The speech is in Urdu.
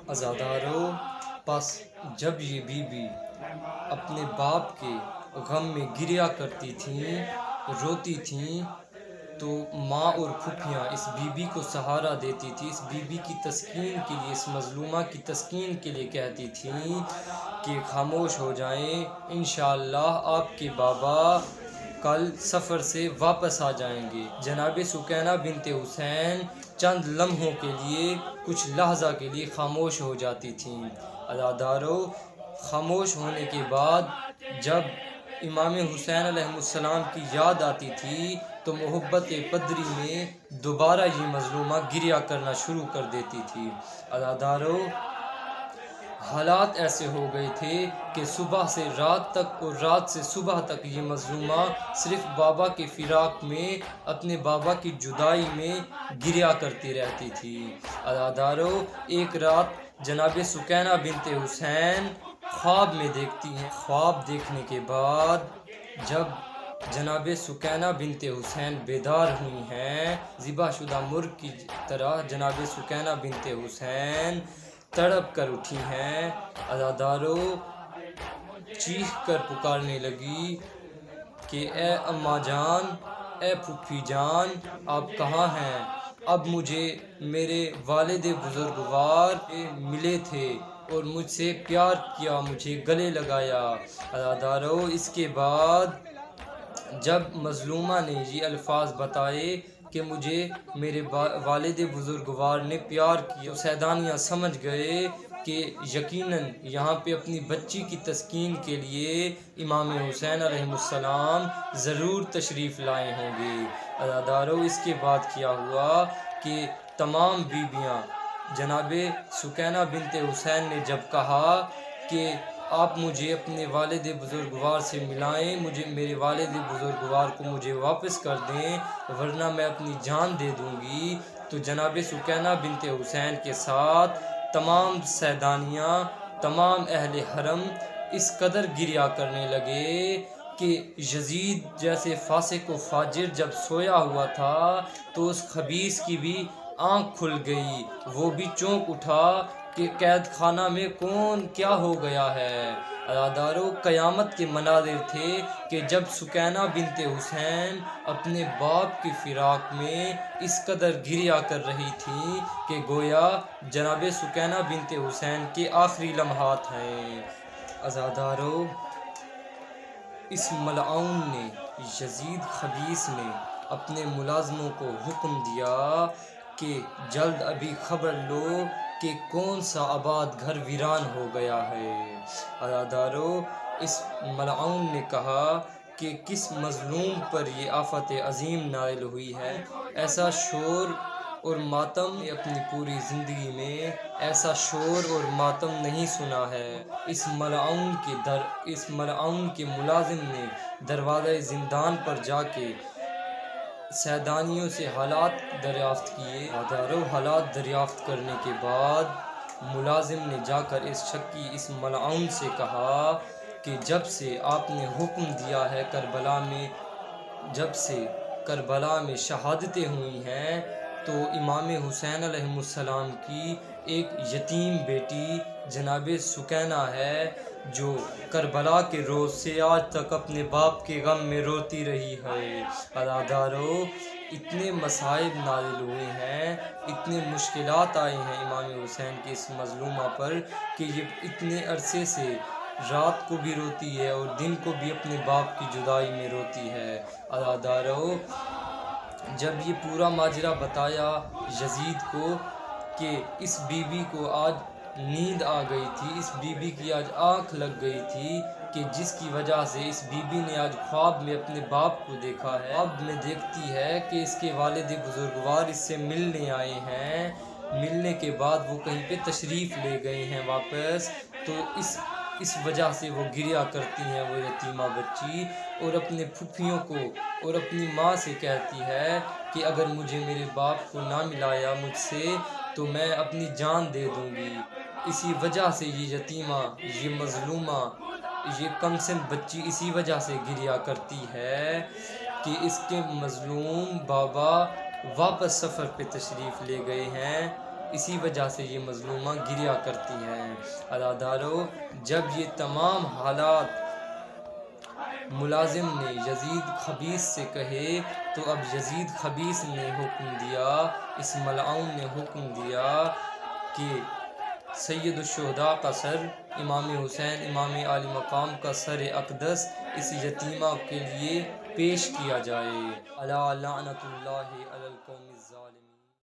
عزادارو، پس جب یہ بی بی اپنے باپ کے غم میں گریا کرتی تھیں، روتی تھیں، تو ماں اور پھوپھیاں اس بی بی کو سہارا دیتی تھی، اس بی بی کی تسکین کے لیے، اس مظلومہ کی تسکین کے لیے کہتی تھیں کہ خاموش ہو جائیں، انشاءاللہ آپ کے بابا کل سفر سے واپس آ جائیں گے۔ جناب سکینہ بنت حسین چند لمحوں کے لیے، کچھ لحظہ کے لیے خاموش ہو جاتی تھیں۔ عزادارو، خاموش ہونے کے بعد جب امام حسین علیہ السلام کی یاد آتی تھی تو محبت پدری میں دوبارہ یہ مظلومہ گریا کرنا شروع کر دیتی تھی۔ عزادارو، حالات ایسے ہو گئے تھے کہ صبح سے رات تک اور رات سے صبح تک یہ مظلومہ صرف بابا کے فراق میں، اپنے بابا کی جدائی میں گریا کرتی رہتی تھی۔ عزادارو، ایک رات جناب سکینہ بنت حسین خواب میں دیکھتی ہیں۔ خواب دیکھنے کے بعد جب جناب سکینہ بنت حسین بیدار ہوئی ہیں، ذبح شدہ مرغ کی طرح جناب سکینہ بنت حسین تڑپ کر اٹھی ہیں۔ عزادارو، چیخ کر پکارنے لگی کہ اے اماں جان، اے پھوپھی جان، آپ کہاں ہیں؟ اب مجھے میرے والد بزرگوار ملے تھے اور مجھ سے پیار کیا، مجھے گلے لگایا۔ عزادارو، اس کے بعد جب مظلومہ نے یہ الفاظ بتائے کہ مجھے میرے والد بزرگوار نے پیار کیا، سیدانیہ سمجھ گئے کہ یقیناً یہاں پہ اپنی بچی کی تسکین کے لیے امام حسین علیہ السلام ضرور تشریف لائے ہوں گے۔ عزادارو، اس کے بعد کیا ہوا کہ تمام بیویاں جناب سکینہ بنت حسین نے جب کہا کہ آپ مجھے اپنے والد بزرگوار سے ملائیں، مجھے میرے والد بزرگوار کو مجھے واپس کر دیں ورنہ میں اپنی جان دے دوں گی، تو جناب سکینہ بنت حسین کے ساتھ تمام سیدانیاں، تمام اہل حرم اس قدر گریا کرنے لگے کہ یزید جیسے فاسق و فاجر جب سویا ہوا تھا تو اس خبیث کی بھی آنکھ کھل گئی، وہ بھی چونک اٹھا کہ قید خانہ میں کون کیا ہو گیا ہے۔ عزادارو، قیامت کے مناظر تھے کہ جب سکینہ بنت حسین اپنے باپ کی فراق میں اس قدر گریا کر رہی تھی کہ گویا جناب سکینہ بنت حسین کے آخری لمحات ہیں۔ عزادارو، اس ملعون نے، یزید خبیث نے اپنے ملازموں کو حکم دیا کہ جلد ابھی خبر لو کہ کون سا آباد گھر ویران ہو گیا ہے۔ عزادارو، اس ملعون نے کہا کہ کس مظلوم پر یہ آفت عظیم نازل ہوئی ہے۔ ایسا شور اور ماتم اپنی پوری زندگی میں ایسا شور اور ماتم نہیں سنا ہے۔ اس ملعون کے ملازم نے دروازہ زندان پر جا کے سیدانیوں سے حالات دریافت کیے۔ عزادارو، حالات دریافت کرنے کے بعد ملازم نے جا کر اس شکی، اس ملعون سے کہا کہ جب سے آپ نے حکم دیا ہے جب سے کربلا میں شہادتیں ہوئی ہیں تو امام حسین علیہ السلام کی ایک یتیم بیٹی جناب سکینہ ہے جو کربلا کے روز سے آج تک اپنے باپ کے غم میں روتی رہی ہے۔ عزادارو، اتنے مصائب نازل ہوئے ہیں، اتنے مشکلات آئے ہیں امام حسین کی اس مظلومہ پر کہ یہ اتنے عرصے سے رات کو بھی روتی ہے اور دن کو بھی اپنے باپ کی جدائی میں روتی ہے۔ عزادارو، جب یہ پورا ماجرا بتایا یزید کو کہ اس بی بی کو آج نیند آ گئی تھی، اس بی بی کی آج آنکھ لگ گئی تھی کہ جس کی وجہ سے اس بی بی نے آج خواب میں اپنے باپ کو دیکھا ہے، خواب میں دیکھتی ہے کہ اس کے والد بزرگوار اس سے ملنے آئے ہیں، ملنے کے بعد وہ کہیں پہ تشریف لے گئے ہیں واپس، تو اس وجہ سے وہ گریا کرتی ہیں، وہ یتیمہ بچی، اور اپنے پھوپھیوں کو اور اپنی ماں سے کہتی ہے کہ اگر مجھے میرے باپ کو نہ ملایا مجھ سے تو میں اپنی جان دے دوں گی۔ اسی وجہ سے یہ یتیمہ، یہ مظلومہ، یہ کم سن بچی اسی وجہ سے گریا کرتی ہے کہ اس کے مظلوم بابا واپس سفر پہ تشریف لے گئے ہیں اسی وجہ سے یہ مظلومہ گریا کرتی ہیں۔ عزادارو، جب یہ تمام حالات ملازم نے یزید خبیث سے کہے تو اب یزید خبیث نے حکم دیا، اس ملعون نے حکم دیا کہ سید الشہداء کا سر، امام حسین امام عالی مقام کا سر اقدس اس یتیمہ کے لیے پیش کیا جائے۔ الا لعنت اللہ علی القوم